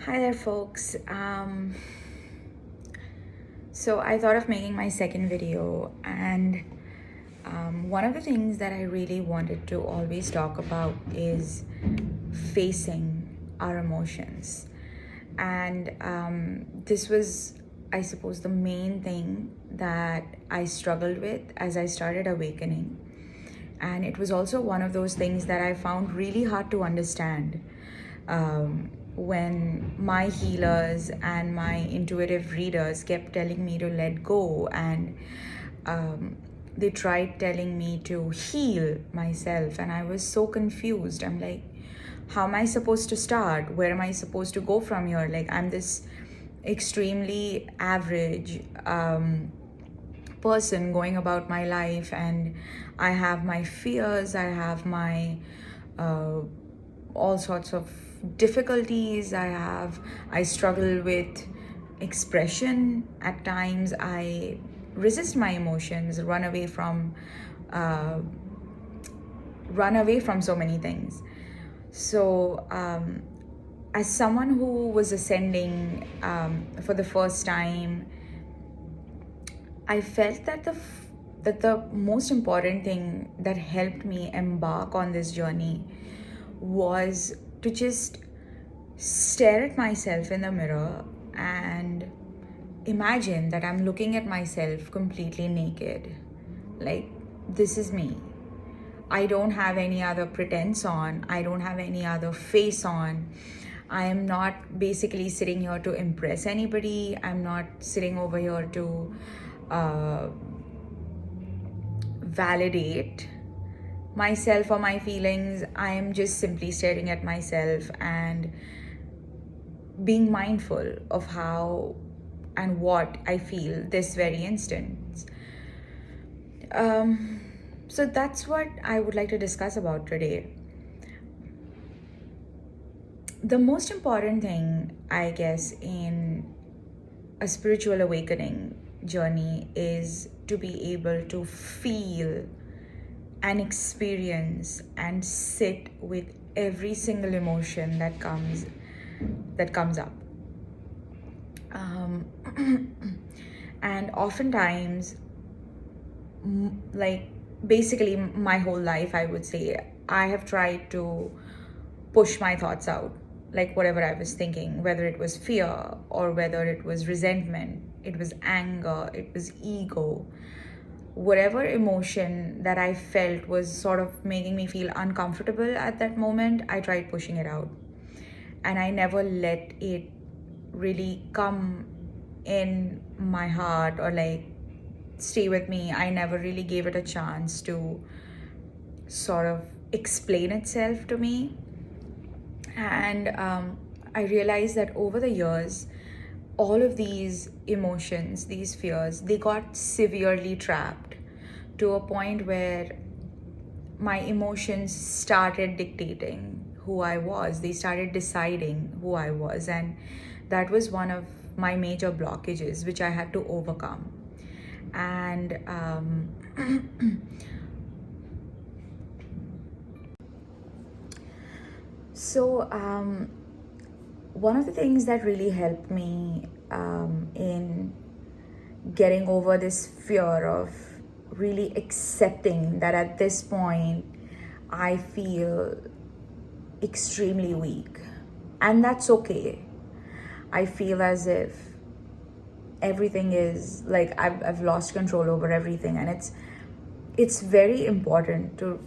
Hi there, folks. So I thought of making my second video, and one of the things that I really wanted to always talk about is facing our emotions. And this was, I suppose, the main thing that I struggled with as I started awakening. And it was also one of those things that I found really hard to understand when my healers and my intuitive readers kept telling me to let go, and they tried telling me to heal myself, and I was so confused. I'm like, how am I supposed to start? Where am I supposed to go from here? Like, I'm this extremely average person going about my life, and I have my fears, I have my uh, all sorts of difficulties. I struggle with expression at times. I resist my emotions, uh, run away from so many things. So as someone who was ascending for the first time, I felt that the most important thing that helped me embark on this journey was to just stare at myself in the mirror and imagine that I'm looking at myself completely naked. Like, this is me. I don't have any other pretense on. I don't have any other face on. I am not basically sitting here to impress anybody. I'm not sitting over here to uh, validate myself or my feelings. I am just simply staring at myself and being mindful of how and what I feel this very instant. Um, so that's what I would like to discuss about today. The most important thing, I guess, in a spiritual awakening journey is to be able to feel and experience and sit with every single emotion that comes up. Um, and oftentimes, like basically my whole life, I would say, I have tried to push my thoughts out, like whatever I was thinking, whether it was fear or whether it was resentment, it was anger, it was ego. Whatever emotion that I felt was sort of making me feel uncomfortable at that moment, I tried pushing it out. And I never let it really come in my heart or like stay with me. I never really gave it a chance to sort of explain itself to me. And I realized that over the years, all of these emotions, these fears, they got severely trapped to a point where my emotions started dictating who I was. They started deciding who I was. And that was one of my major blockages, which I had to overcome. And so, one of the things that really helped me in getting over this fear of really accepting that at this point I feel extremely weak. And that's okay. I feel as if everything is like I've lost control over everything, and it's very important to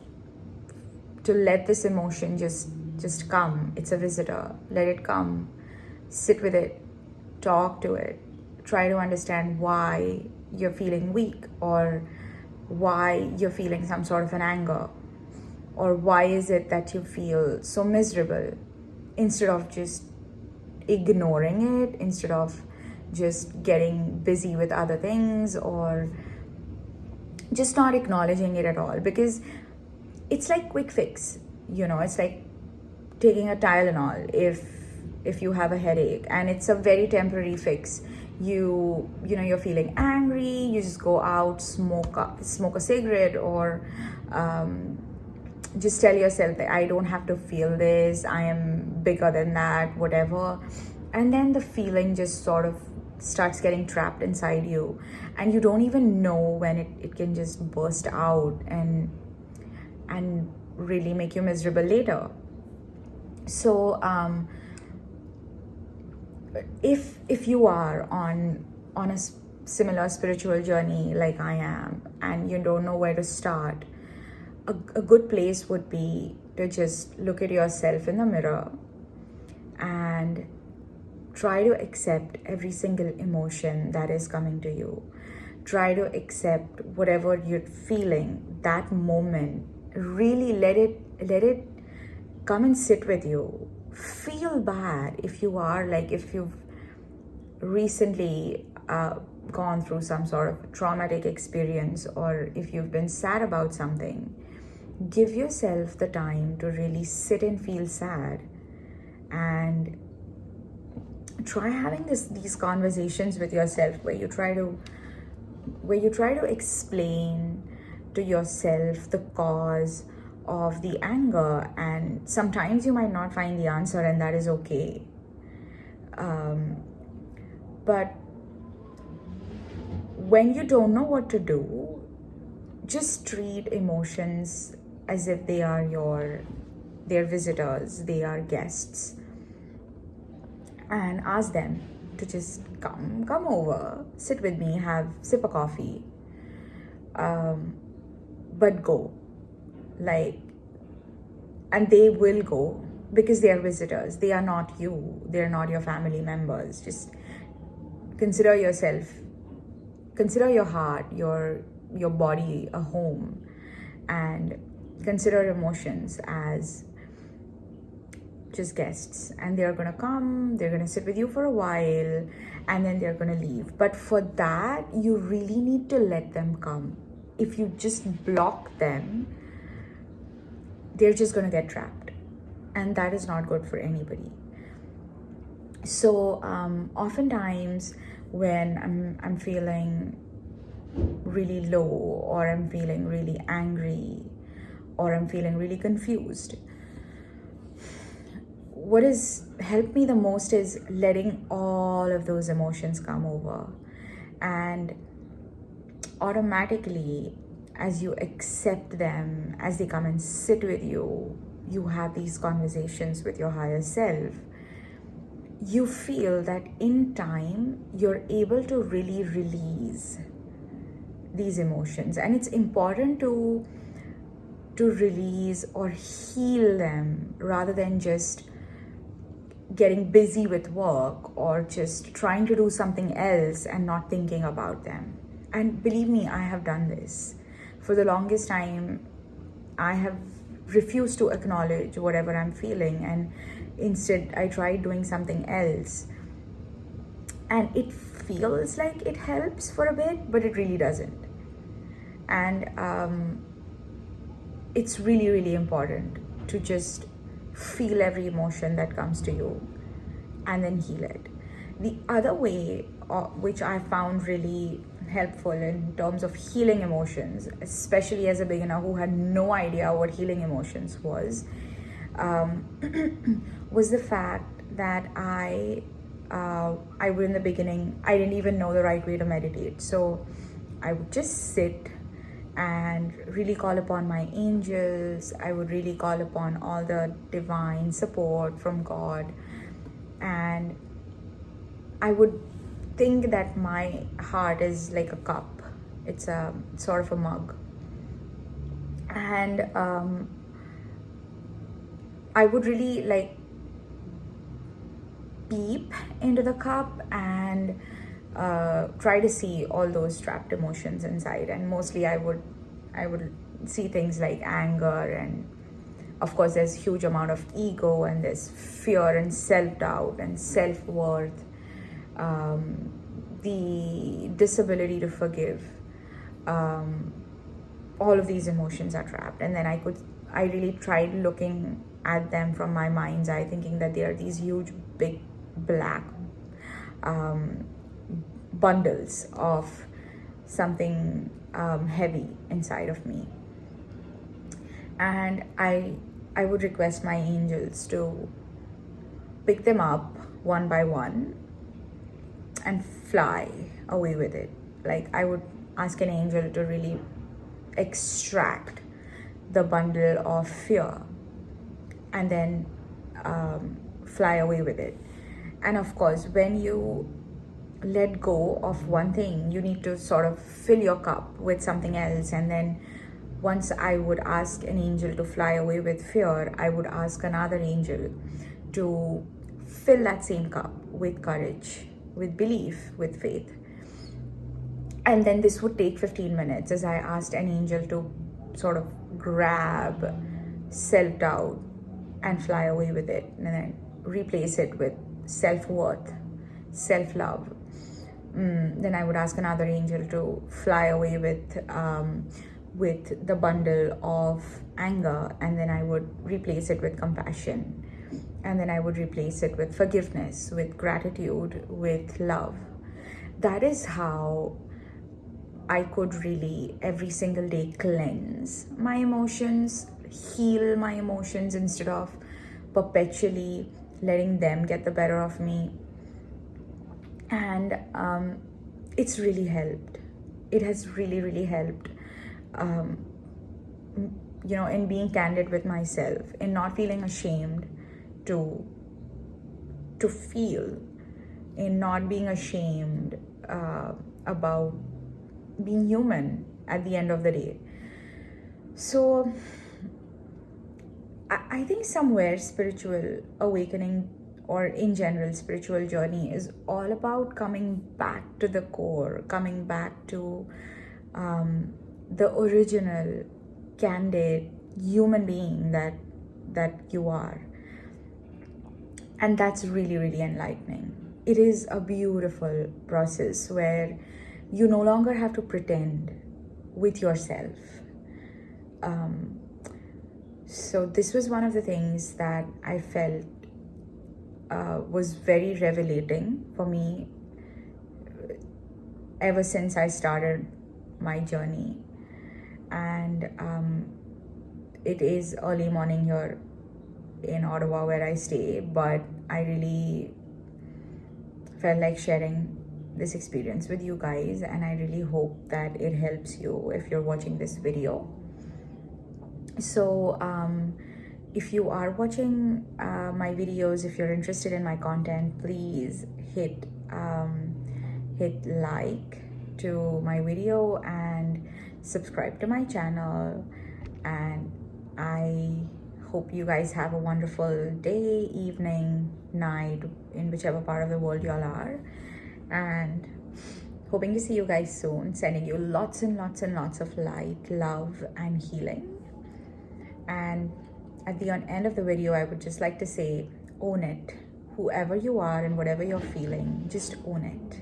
let this emotion just come. It's a visitor. Let it come. Sit with it. Talk to it. Try to understand why you're feeling weak, or why you're feeling some sort of an anger, or why is it that you feel so miserable, instead of just ignoring it, instead of just getting busy with other things, or just not acknowledging it at all. Because it's like quick fix, it's like taking a Tylenol if you have a headache, and it's a very temporary fix. You're feeling angry, you just go out, smoke a cigarette, or just tell yourself that I don't have to feel this, I am bigger than that, whatever. And then the feeling just sort of starts getting trapped inside you, and you don't even know when it can just burst out and really make you miserable later. So if you are on a similar spiritual journey like I am, and you don't know where to start, a good place would be to just look at yourself in the mirror and try to accept every single emotion that is coming to you. Try to accept whatever you're feeling that moment. Really let it come and sit with you. Feel bad if you've recently gone through some sort of traumatic experience, or if you've been sad about something. Give yourself the time to really sit and feel sad, and try having these conversations with yourself where you try to explain to yourself the cause of the anger. And sometimes you might not find the answer, and that is okay. But when you don't know what to do, just treat emotions as if they're visitors, they are guests, and ask them to just come over, sit with me, sip a coffee, but go. And they will go, because they are visitors. They are not you. They're not your family members. Just consider yourself, consider your heart, your body a home, and consider emotions as just guests. And they're gonna come, they're gonna sit with you for a while, and then they're gonna leave. But for that, you really need to let them come. If you just block them, they're just gonna get trapped, and that is not good for anybody. So oftentimes when I'm feeling really low, or I'm feeling really angry, or I'm feeling really confused, what has helped me the most is letting all of those emotions come over. And automatically, as you accept them, as they come and sit with you, you have these conversations with your higher self, you feel that in time you're able to really release these emotions. And it's important to release or heal them, rather than just getting busy with work or just trying to do something else and not thinking about them. And believe me, I have done this. For the longest time, I have refused to acknowledge whatever I'm feeling, and instead I tried doing something else. And it feels like it helps for a bit, but it really doesn't. And it's really, really important to just feel every emotion that comes to you and then heal it. The other way, which I found really helpful in terms of healing emotions, especially as a beginner who had no idea what healing emotions was the fact that I would, in the beginning, I didn't even know the right way to meditate. So I would just sit and really call upon my angels. I would really call upon all the divine support from God. And I would think that my heart is like a cup. It's a sort of a mug. And I would really peep into the cup and try to see all those trapped emotions inside. And mostly I would see things like anger, and of course there's huge amount of ego, and there's fear and self-doubt and self-worth, the disability to forgive. All of these emotions are trapped. And then I really tried looking at them from my mind's eye, thinking that they are these huge big black bundles of something heavy inside of me. And I would request my angels to pick them up one by one and fly away with it. Like, I would ask an angel to really extract the bundle of fear and then fly away with it. And of course, when you let go of one thing, you need to sort of fill your cup with something else. And then once I would ask an angel to fly away with fear, I would ask another angel to fill that same cup with courage, with belief, with faith. And then this would take 15 minutes as I asked an angel to sort of grab self-doubt and fly away with it, and then replace it with self-worth, self-love. Then I would ask another angel to fly away with the bundle of anger, and then I would replace it with compassion, and then I would replace it with forgiveness, with gratitude, with love. That is how I could really every single day cleanse my emotions, heal my emotions instead of perpetually letting them get the better of me. And it's really helped. It has really, really helped. In being candid with myself, in not feeling ashamed to feel, in not being ashamed about being human at the end of the day. So I think somewhere spiritual awakening, or in general spiritual journey, is all about coming back to the core, coming back to the original candid human being that you are. And that's really, really enlightening. It is a beautiful process where you no longer have to pretend with yourself. So this was one of the things that I felt was very revelating for me ever since I started my journey. And it is early morning here in Ottawa where I stay, but I really felt like sharing this experience with you guys, and I really hope that it helps you if you're watching this video. So if you are watching my videos, if you're interested in my content, please hit like to my video and subscribe to my channel. And I hope you guys have a wonderful day, evening, night, in whichever part of the world y'all are. And hoping to see you guys soon. Sending you lots and lots and lots of light, love, and healing. And at the end of the video, I would just like to say, own it. Whoever you are and whatever you're feeling, just own it.